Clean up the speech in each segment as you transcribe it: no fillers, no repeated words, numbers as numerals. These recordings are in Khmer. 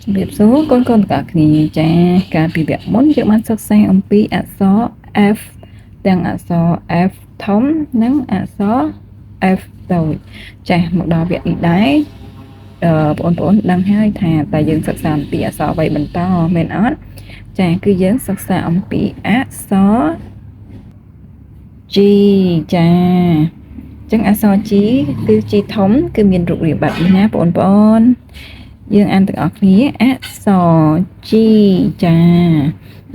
Biệt số con cả thì cha cả bị việc muốn cho bạn sắc xanh ông pi ạ số F đang ạ số F thống nắng ạ số F đầu cha một đò việc đi đáy bốn đang hai thà tại dương sắc xanh pi ạ số vậy mình to men ớt cha cứ dương sắc xanh ông pi ạ số G cha chẳng ạ số chí cứ chi thống cứ miền rụng rỉ bạc nha bốn dương ăn từng ở phía so chi cha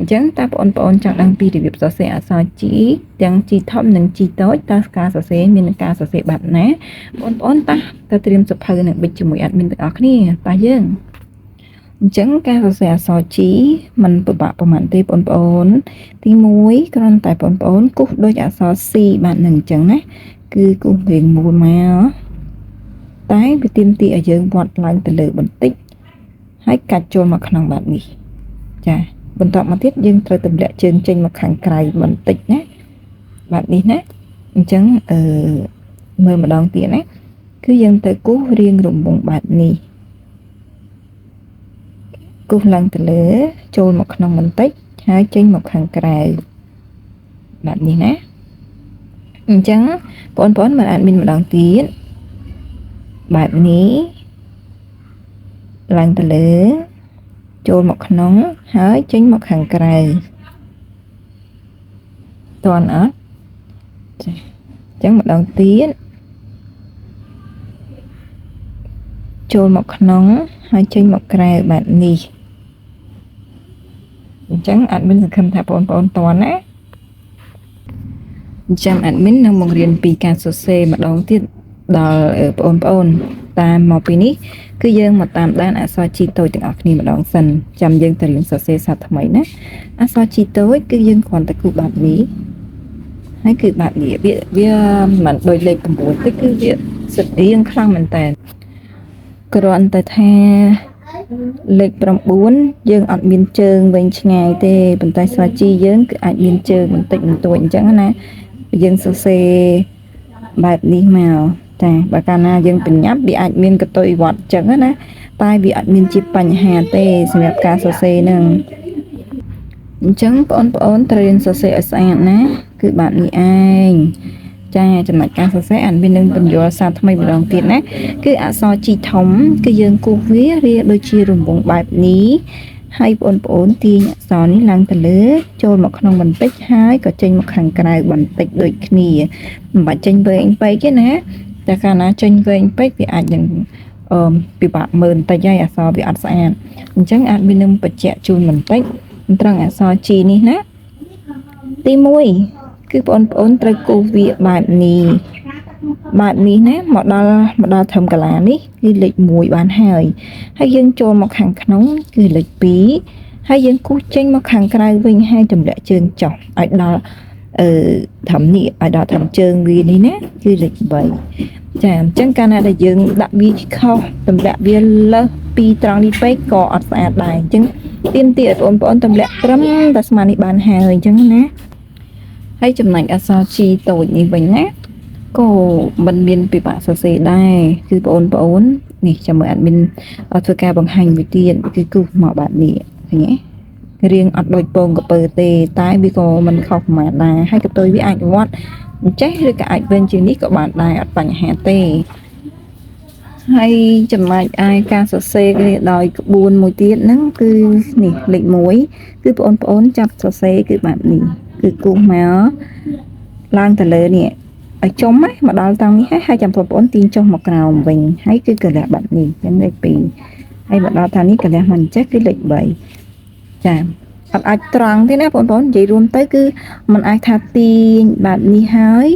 chẳng ta bọn chẳng đăng pi để việc so sẻ so chỉ chẳng chi thom nâng chi tối ta ca so sẻ mình ca so sẻ bạn nè bọn ta ta ตรียมสภาหนึ่งไปจมูกอัดมินtừng ởนี่ta dương chẳng ca so sẻ so chỉ mìnhประมาณตีbọn tí muối còn tại bọn cúc đôi giả so si bạn nâng chẳng nè cứ cũng liền mùi mà tái bị tiêm tị ở dương vọt lại từ lửaបន្តិចហើយកាច់ចូលមកក្នុងបាតនេះចាបន្តមកទៀតយើងត្រូវទម្លាក់ជើងចេញមកខាងក្រៅបន្តិចណាបាតនេះណាអញ្ចឹងមើលម្ដងទៀតណាគឺយើងទៅគូសរៀងរង្វង់បាតនេះគូសឡើងទៅលើចូលមកក្នុងបន្តិចហើយចេញមកខាងក្រៅបាតនេះណាអញ្ចឹងបងប្អូនមើលអាដមីនម្ដងទៀតបែបនេះឡើងទៅលើចូលមកក្នុងហើយចេញមកខាងក្រៅតន់អត់ចាអញ្ចឹងម្ដងទៀតចូលមកក្នុងហើយចេញមកក្រៅបែបនេះអញ្ចឹងអាដមីនសង្ឃឹមថាបងប្អូនតន់ណាចាំអាដមីននឹងបង្រៀនពីការសរសេរម្ដងទៀតដល់បងប្អូនតាមមកពីនេះគឺយើងមកតាមដានអក្សរជីតូចទាំងអស់គ្នាម្ដងសិនចាំយើងទៅរៀនសរសេរសាស្ត្រថ្មីណាអក្សរជីតូចគឺយើងគ្រាន់តែគូសបាតនេះហើយគឺបាតនេះវាមិនដូចលេខ9ទេគឺវាស្តៀងខ្លាំងមែនតើគ្រាន់តែថាលេខ9យើងអត់មានជើងវិញឆ្ងាយទេប៉ុន្តែស្វាជីយើងគឺអាចមានជើងបន្តិចបន្តួចអញ្ចឹងណាយើងសរសេរបែបនេះមកចាបើកាលណាយើងបញ្ញាប់វាអាចមានកតុយវត្តចឹងណាតែវាអត់មានជាបញ្ហាទេសម្រាប់ការសរសេរហ្នឹងអញ្ចឹងបងប្អូនត្រូវរៀនសរសេរឲ្យស្អាតណាគឺបែបនេះឯងចាចំណុចការសរសេរអានមាននឹងបញ្យល់សារថ្មីម្ដងទៀតណាគឺអក្សរជីធំគឺយើងគូសវារាដូចជារង្វង់បែបនេះហើយបងប្អូនទាញអក្សរនេះឡើងទៅលើចូលមកក្នុងបន្តិចហើយក៏ចេញមកខាងក្រៅបន្តិចដូចគ្នាមិនបាច់ចេញវែងពេកទេណាតែកាលណាចេញវែងពេកវាអាចនឹងពិបាកមើលបន្តិចហើយអក្សរវាអត់ស្អាតអញ្ចឹងអាចមាននឹងបញ្ជាក់ជូនបន្តិចត្រង់អក្សរជីនេះណាទី1គឺបងប្អូនត្រូវគូសវាបែបនេះណាមកដល់ធំកាឡានេះគឺលេខ1បានហើយយើងចូលមកខាងក្នុងគឺលេខ2ហើយយើងគូសចេញមកខាងក្រៅវិញហើយទម្លាក់ជើងចុះឲ្យដល់ធំនេះឲ្យដល់ធំជើងវានេះណាគឺលេខ3ចាអញ្ចឹងកាលណាដែលយើងដាក់វាខុសទម្លាក់វាលើសពីត្រង់នេះពេកក៏អត់ស្អាតដែរអញ្ចឹងទៀមទីឲ្យបងប្អូនទម្លាក់ត្រឹមតែស្មើនេះបានហើយអញ្ចឹងណាហើយចំណុចអក្សរជីតូចនេះវិញណាក៏មិនមានពិបាកសរសេរដែរគឺបងប្អូននេះចាំមើលអាដមីនធ្វើការបង្ហាញវិធីគឺគូសមកបែបនេះឃើញទេរៀងអត់ដូចពងកពើទេតែវាក៏មិនខុសប្រមាណដែរហើយកតុយវាអាចវត្តអញ្ចេះឬក៏អាចវិញជាងនេះក៏បានដែរអត់បញ្ហាទេហើយចំណែកឯការសរសេរគ្នាដោយក្បួនមួយទៀតហ្នឹងគឺនេះលេខ1គឺបងប្អូនចាប់សរសេរគឺបែបនេះគឺគូសមកឡើងទៅលើនេះឲ្យចុំមកដល់ត្រង់នេះហើយចាំបងប្អូនទាញចុះមកក្រោមវិញហើយគឺកលះបែបនេះចឹងលេខ2ហើយមកដល់ថានេះកលះមិនចេះគឺលេខ3ចាអត់អាចត្រង់ទេណាបងប្អូននិយាយរួមទៅគឺมันអាចថាទាញបែបនេះហើយ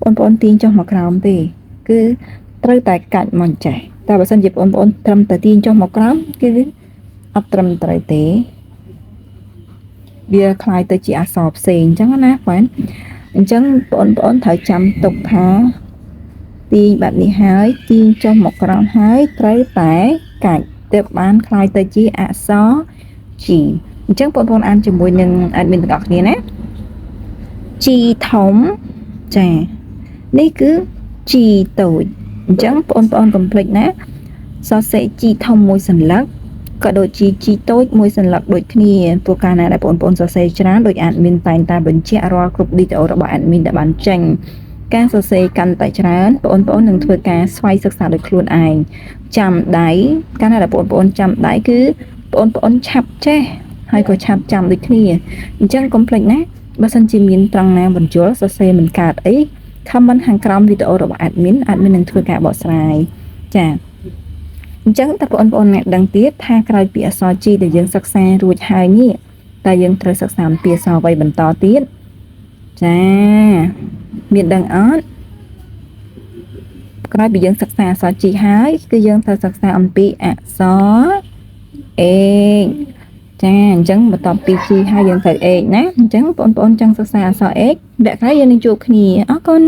បងប្អូនទាញចុះមកក្រោមទេគឺត្រូវតែកាច់មកចេះតែបើសិនជាបងប្អូនត្រឹមតែទាញចុះមកក្រោមគឺអត់ត្រឹមត្រូវទេវាคล้ายទៅជាអក្សរផ្សេងអញ្ចឹងណាបងអញ្ចឹងបងប្អូនត្រូវចាំទុកថាទាញបែបនេះហើយទាញចុះមកក្រោមហើយត្រូវតែកាច់ទើបបានคล้ายទៅជាអក្សរ G អញ្ចឹងបងប្អូនអានជាមួយនឹងអាដមីនទាំងអស់គ្នាណា G ធំចានេះគឺ G តូចអញ្ចឹងបងប្អូនកុំភ្លេចណាសរសេរ G ធំមួយសន្លឹក ក៏ដូចជាជីតូចមួយសន្លឹកដូចគ្នាព្រោះកាលណាដែលបងប្អូនសរសេរច្រើនដោយ admin តែងតែបញ្ជាក់រាល់គ្រប់ detail របស់ admin ដែលបានចេញការសរសេរកាន់តែច្រើនបងប្អូននឹងធ្វើការស្វ័យសិក្សាដោយខ្លួនឯងចាំដៃកាលណាដែលបងប្អូនចាំដៃគឺបងប្អូនឆាប់ចេះហើយក៏ឆាប់ចាំដូចគ្នាអញ្ចឹងកុំភ្លេចណាបើសិនជាមានត្រង់ណាបញ្យល់សរសេរមិនកើតអី comment ខាងក្រោមវីដេអូរបស់ admin នឹងធ្វើការបកស្រាយចា៎អញ្ចឹងតើបងប្អូនអ្នកដឹងទៀតថាក្រោយពីអក្សរ G ដែលយើងសិក្សារួចហើយនេះតើយើងត្រូវសិក្សាអំពីអក្សរអ្វីបន្តទៀតចាមានដឹងអត់ក្រោយពីយើងសិក្សាអក្សរ G ហើយគឺយើងត្រូវសិក្សាអំពីអក្សរ A ចាអញ្ចឹងបន្ទាប់ពី G ហើយយើងត្រូវ A ណាអញ្ចឹងបងប្អូនចង់សិក្សាអក្សរ A វគ្គក្រោយយើងនឹងជួបគ្នាអរគុណ